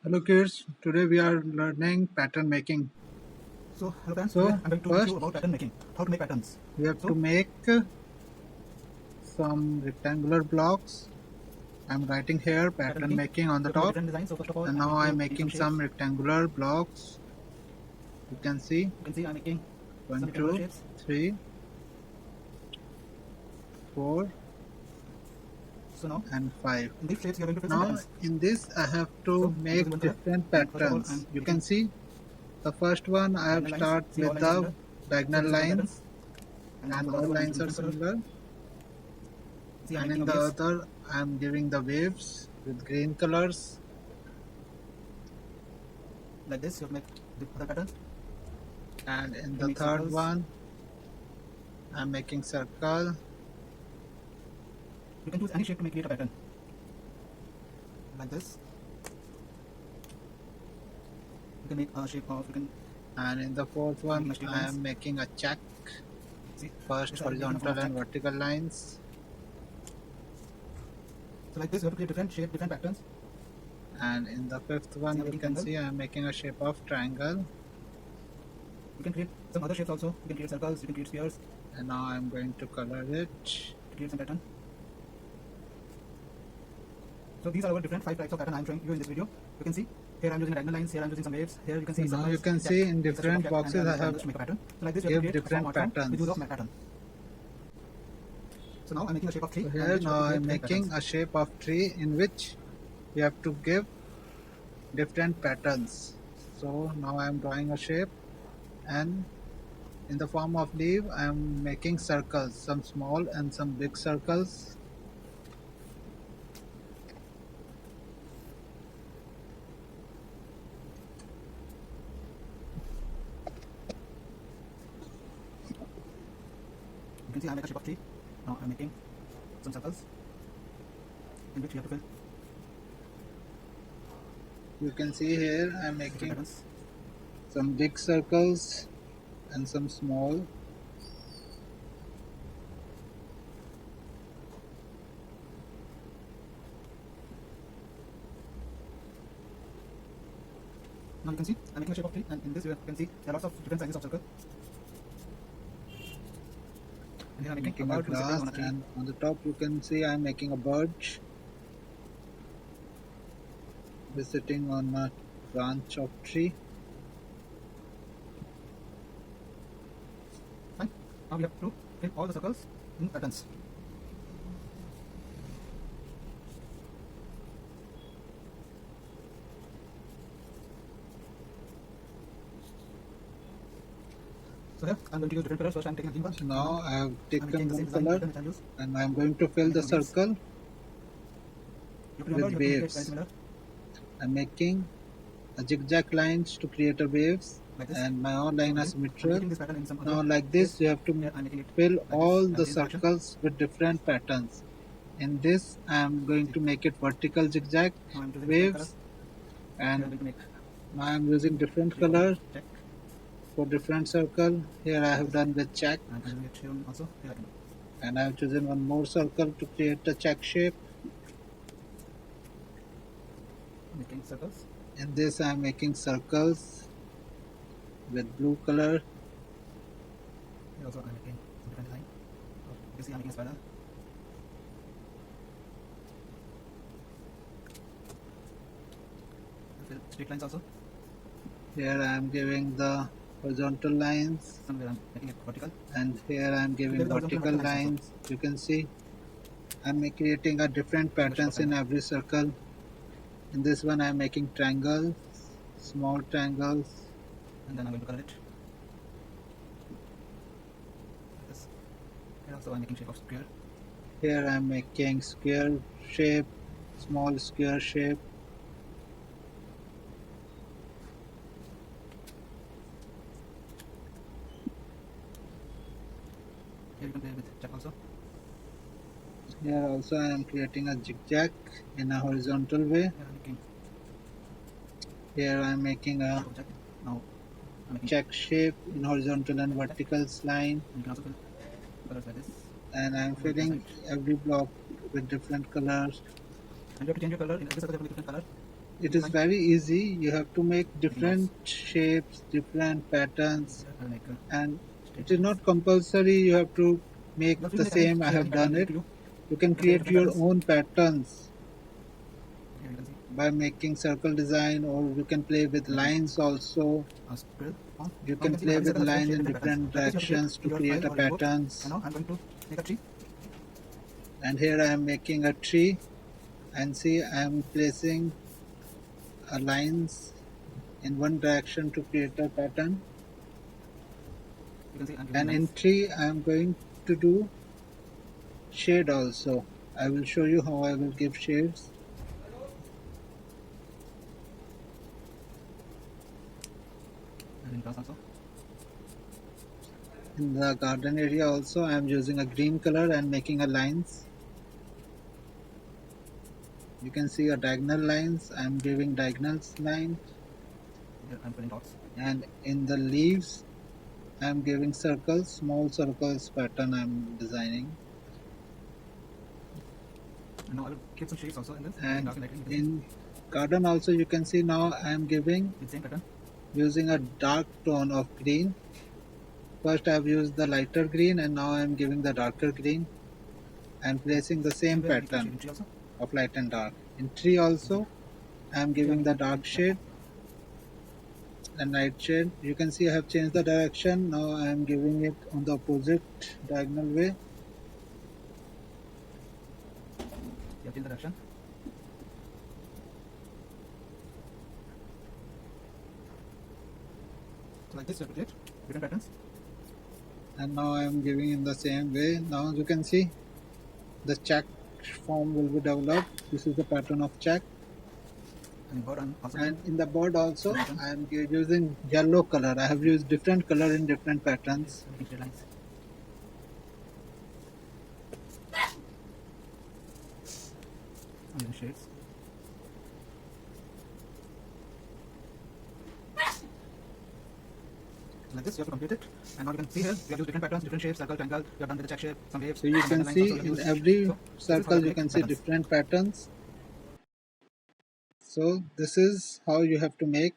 Hello kids, today we are learning pattern making. So, hello friends, So today I'm going to teach first you about pattern making, how to make patterns. we have to So, make some rectangular blocks. I'm writing here pattern pattern making, making on you the have to make top, different designs. So, first of all, and I'm now going I'm to make some making shapes. some rectangular blocks. You can see You can see I'm making some one, rectangular two, shapes. 3, 4 So now, and 5. in these shapes, you're going to fill some Now patterns. in this I have to So, I'm make choosing one color, different and first of all, I'm patterns. You can making see the first one I have diagonal lines. start See, all with lines are the similar. So, diagonal this is one pattern. lines, And now and for all another one, I'm lines choosing are different color. similar. See, I'm And making in a the waves. other I am giving the waves with green colors. Like this, you have to make the other pattern. And in You the can make third circles. one I'm making circle. You can choose any shape to make create a pattern. Like this. You can make a shape of, you can And in the fourth making one a straight I lines. am making a check. See, First this I'm making a form horizontal of check. and vertical lines. So like this, you have to create different shape, different patterns. And in the fifth See, one I'm you making can triangle. see I am making a shape of triangle. You can create some other shapes also. You can create circles, you can create spheres, And now I'm going to color it. to create some pattern. So these are our different 5 types of pattern I am showing you in this video. You can see here I am using diagonal lines, here I am using some waves, here you can So see now you circles, can check. see in It's a shape of different check, and here boxes I I use triangles have to make a pattern. So like this you have to give create a form different art form with use of patterns. map pattern. So now I'm making a shape of tree, So and here which you now have to create I'm different making patterns. a shape of tree in which you have to give different patterns. So now I'm drawing a shape, and in the form of leaf I am making circles, some small and some big circles. You can see I make a shape of tree. Now I'm making some circles in which you have to fill You can see here I'm different making patterns. some big circles and some small. Now you can see I'm making a shape of tree, and in this you can see there are lots of different sizes of circle. And here I'm making a Making a bird who is sitting glass, on a tree. and on the top you can see I'm making a bird who is sitting on a branch of tree. Fine. Now we have to fill all the circles in patterns. So here I'm going to use different colors. First I'm taking a green one. So now I have I'm taken making the same one design color pattern which I'll use. and I'm going to I'm fill the making waves. circle You have to remember with you have to make it very waves. similar. I'm making a zigzag lines to create a waves, Like this. and my all So line are again, I'm symmetrical. making this pattern in some other Now like shapes. this you have Here to I'm making it fill like this. all I will the change the direction. circles with different patterns. In this I am going See. to make it vertical zigzag Now I'm choosing different colors. waves, Here I'm and going to make now I am using different shape of a color check. for different circle. Here I Like have this. done with check, And I'm using it here also. Here I can and I have chosen one more circle to create the check shape. making circles. In this I am making circles with blue color. Here also I'm making some different design. So you can see I'm making a spiral. I fill straight lines also. Here I am giving the horizontal lines, Somewhere I'm making it vertical. and here I am There giving is horizontal and vertical vertical lines also. lines. You can see I am creating a different Make a shape of patterns in triangle. every circle. In this one I am making triangles, small triangles. And then I'm going to color it. Like this. Here also I'm making shape of square. Here I am making square shape, small square shape. Here you can play with check also. Here also I am creating a zigzag in a horizontal way. Here I'm making Here I am making a shape of check. Now I'm making check shape in horizontal and like that. vertical line, And you can also fill colors like this. and I am On the filling side. every block with different colors. And you have to change your color in every circle. You have to make different color. It is very easy. You have to make Making dots. different shapes, different patterns, I'll make and straight it is lines. not compulsory you have to make You are free the to make any same I shape, have any pattern done related it. to you. You can You can create create different your patterns. own patterns Here you can see by making circle design, or you can play with making lines also. a square form. You Now you can can see the play with semicircle has lines shape in different patterns. different Like this, you have to directions shape to in your create file a or in your book. And patterns. now I'm going to make a tree. And here I am making a tree, and see I am placing a lines in one direction to create a pattern. You can see I'm giving And in lines. tree I am going to do shade also. I will show you how I will give shades. And in grass also. In the garden area also I am using a green color and making a lines. You can see a diagonal lines. I am giving diagonal lines. Here I'm putting dots. And in the leaves I am giving circles, small circles pattern I am designing. And now I will keep some shapes also in this. Making And dark and light green. You can see in garden also you can see now I am giving with same pattern. using a dark tone of green. First I have used the lighter green and now I am giving the darker green and placing the same Same way I will create pattern shade in tree also. of light and dark. In tree You can see also I am here I'm giving the giving dark in black shade form. and light shade. You can see I have changed the direction. Now I am giving it on the opposite diagonal way. You have changed the direction. So like this you have to create different patterns. And now I am giving in the same way. Now you can see the check form will be developed. This is the pattern of check. And in bird I'm also And doing in the bird also same pattern. I am using yellow color. I have used different color in different Here patterns. I'm making straight lines. I'm using shades. So like this you have to complete it. And now you can see here we have used different patterns, different shapes, circle, triangle. We have done with the check shape, some waves, So you some can diagonal lines see also we have in used. every So this is how circle you you make can see patterns. different patterns. So this is how you have to make